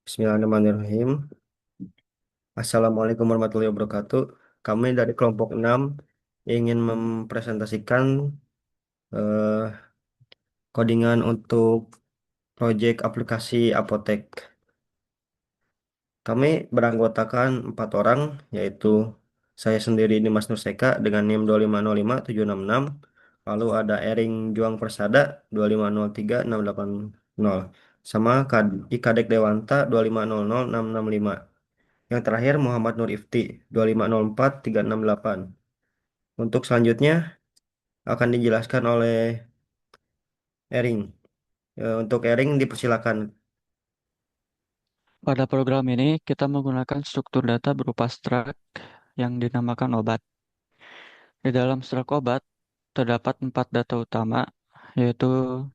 Bismillahirrahmanirrahim. Assalamualaikum warahmatullahi wabarakatuh. Kami dari kelompok 6 ingin mempresentasikan eh, codingan untuk proyek aplikasi apotek. Kami beranggotakan 4 orang, yaitu saya sendiri Dimas Nurseka dengan NIM 2505766. Lalu ada Ering Juang Persada 2503680. Sama Ika Dek Dewanta 2500665. Yang terakhir Muhammad Nur Ifti 2504368. Untuk selanjutnya akan dijelaskan oleh Ering. Untuk Ering dipersilakan. Pada program ini, kita menggunakan struktur data berupa struct yang dinamakan obat. Di dalam struct obat, terdapat 4 data utama, yaitu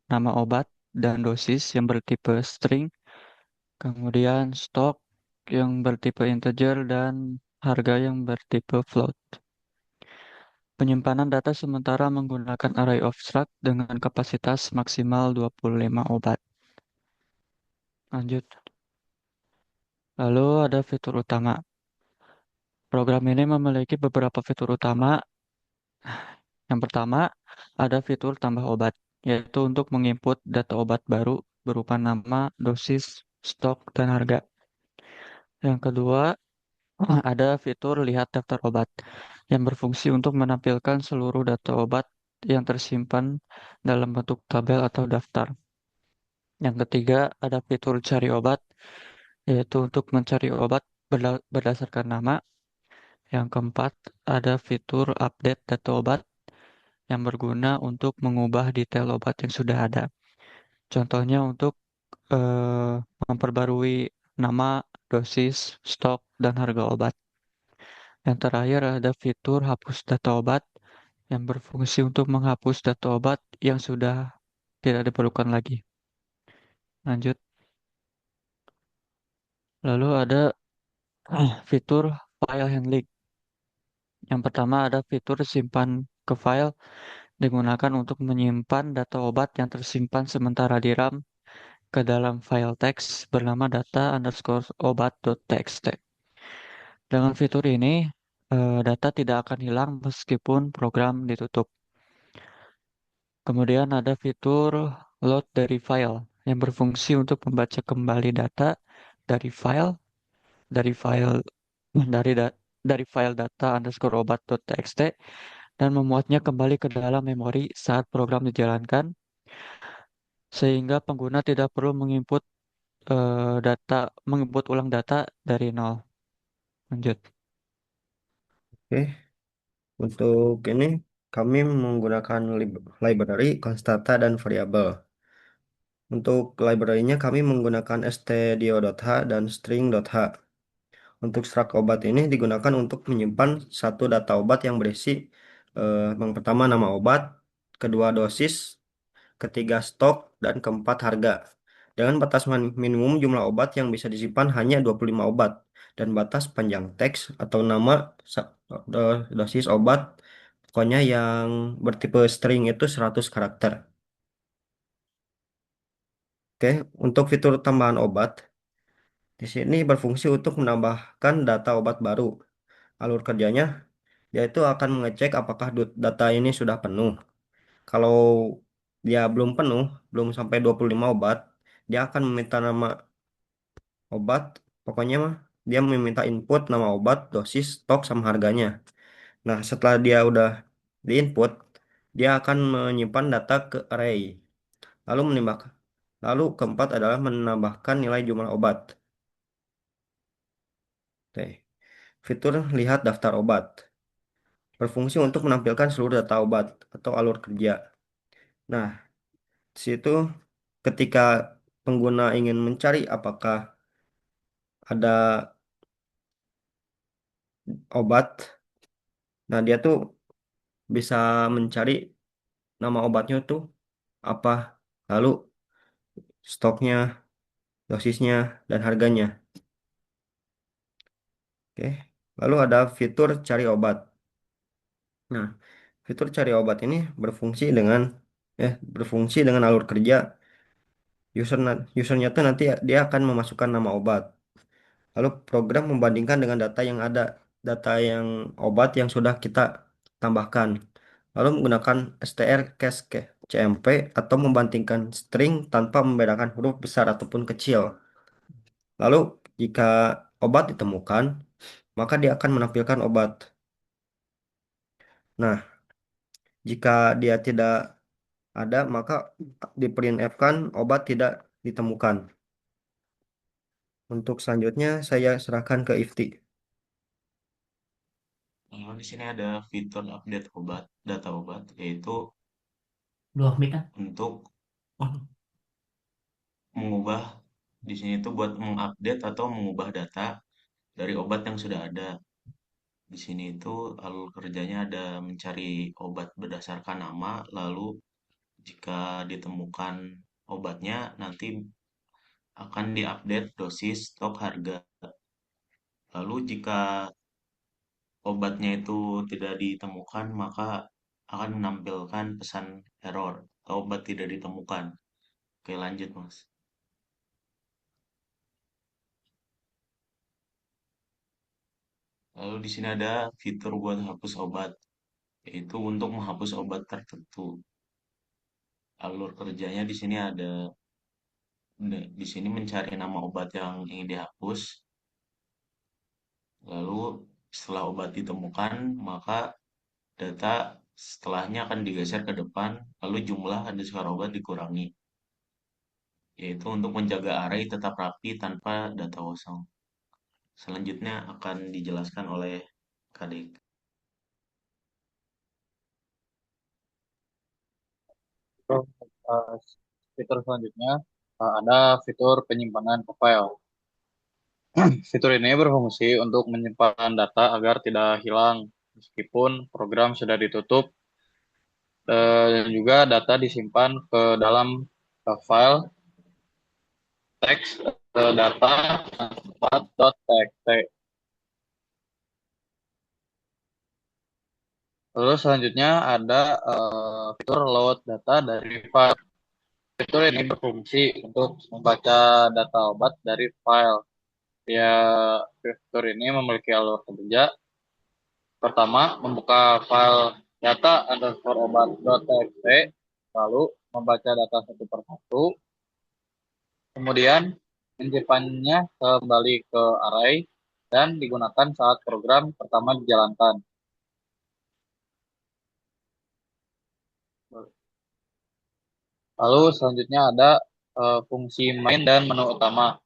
nama obat dan dosis yang bertipe string, kemudian stok yang bertipe integer, dan harga yang bertipe float. Penyimpanan data sementara menggunakan array of struct dengan kapasitas maksimal 25 obat. Lanjut. Lalu ada fitur utama. Program ini memiliki beberapa fitur utama. Yang pertama, ada fitur tambah obat, yaitu untuk menginput data obat baru berupa nama, dosis, stok, dan harga. Yang kedua, ada fitur lihat daftar obat, yang berfungsi untuk menampilkan seluruh data obat yang tersimpan dalam bentuk tabel atau daftar. Yang ketiga, ada fitur cari obat, yaitu untuk mencari obat berdasarkan nama. Yang keempat, ada fitur update data obat, yang berguna untuk mengubah detail obat yang sudah ada. Contohnya untuk memperbarui nama, dosis, stok, dan harga obat. Yang terakhir ada fitur hapus data obat yang berfungsi untuk menghapus data obat yang sudah tidak diperlukan lagi. Lanjut. Lalu ada fitur file handling. Yang pertama ada fitur simpan ke file digunakan untuk menyimpan data obat yang tersimpan sementara di RAM ke dalam file teks bernama data underscore obat.txt. Dengan fitur ini, data tidak akan hilang meskipun program ditutup. Kemudian ada fitur load dari file yang berfungsi untuk membaca kembali data dari file dari file dari da- dari file data underscore obat.txt dan memuatnya kembali ke dalam memori saat program dijalankan sehingga pengguna tidak perlu menginput ulang data dari nol. Lanjut. Oke, untuk ini kami menggunakan library, konstanta, dan variabel. Untuk library-nya kami menggunakan stdio.h dan string.h. Untuk struct obat ini digunakan untuk menyimpan satu data obat yang berisi yang pertama nama obat, kedua dosis, ketiga stok, dan keempat harga. Dengan batas minimum jumlah obat yang bisa disimpan hanya 25 obat dan batas panjang teks atau nama dosis obat pokoknya yang bertipe string itu 100 karakter. Oke, untuk fitur tambahan obat di sini berfungsi untuk menambahkan data obat baru. Alur kerjanya yaitu akan mengecek apakah data ini sudah penuh. Kalau dia belum penuh, belum sampai 25 obat, dia akan meminta nama obat. Pokoknya mah dia meminta input nama obat, dosis, stok, sama harganya. Nah, setelah dia udah diinput, dia akan menyimpan data ke array. Lalu menimbang. Lalu keempat adalah menambahkan nilai jumlah obat. Oke. Fitur lihat daftar obat. Berfungsi untuk menampilkan seluruh data obat atau alur kerja. Nah, di situ ketika pengguna ingin mencari apakah ada obat, nah dia tuh bisa mencari nama obatnya tuh apa, lalu stoknya, dosisnya, dan harganya. Oke. Lalu ada fitur cari obat. Nah, fitur cari obat ini berfungsi dengan alur kerja Usernya tuh nanti dia akan memasukkan nama obat. Lalu program membandingkan dengan data yang ada, data yang obat yang sudah kita tambahkan. Lalu menggunakan str, case, cmp, atau membandingkan string tanpa membedakan huruf besar ataupun kecil. Lalu jika obat ditemukan, maka dia akan menampilkan obat. Nah, jika dia tidak ada, maka di print F kan obat tidak ditemukan. Untuk selanjutnya saya serahkan ke Ifti. Di sini ada fitur update obat, data obat, yaitu Dua mic kan? untuk mengubah di sini itu buat mengupdate atau mengubah data dari obat yang sudah ada. Di sini itu alur kerjanya ada mencari obat berdasarkan nama, lalu jika ditemukan obatnya nanti akan diupdate dosis, stok, harga. Lalu jika obatnya itu tidak ditemukan, maka akan menampilkan pesan error atau obat tidak ditemukan. Oke, lanjut, Mas. Lalu di sini ada fitur buat hapus obat, yaitu untuk menghapus obat tertentu. Alur kerjanya di sini ada di sini mencari nama obat yang ingin dihapus. Lalu setelah obat ditemukan, maka data setelahnya akan digeser ke depan, lalu jumlah underscore obat dikurangi, yaitu untuk menjaga array tetap rapi tanpa data kosong. Selanjutnya akan dijelaskan oleh Kadek. Terus, eh, fitur selanjutnya ada fitur penyimpanan ke file. Fitur ini berfungsi untuk menyimpan data agar tidak hilang meskipun program sudah ditutup, dan juga data disimpan ke dalam file teks data tempat.txt. Lalu selanjutnya ada fitur load data dari file. Fitur ini berfungsi untuk membaca data obat dari file. Ya, fitur ini memiliki alur kerja. Pertama, membuka file data underscore obat.txt, lalu membaca data satu persatu, kemudian menyimpannya kembali ke array dan digunakan saat program pertama dijalankan. Lalu selanjutnya ada fungsi main dan menu utama.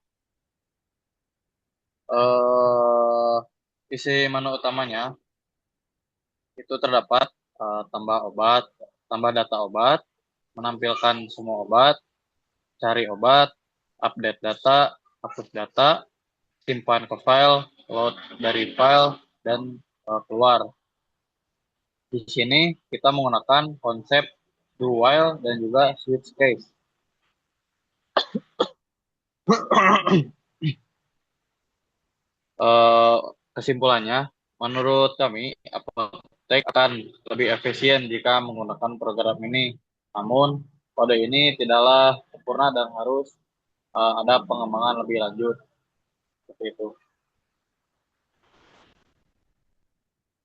Eh, isi menu utamanya itu terdapat tambah obat, tambah data obat, menampilkan semua obat, cari obat, update data, hapus data, simpan ke file, load dari file, dan keluar. Di sini kita menggunakan konsep do while dan juga switch case. Eh, Kesimpulannya, menurut kami, apotek akan lebih efisien jika menggunakan program ini. Namun, kode ini tidaklah sempurna dan harus ada pengembangan lebih lanjut. Seperti itu.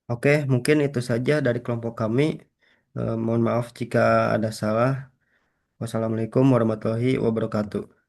Oke, mungkin itu saja dari kelompok kami. Mohon maaf jika ada salah. Wassalamualaikum warahmatullahi wabarakatuh.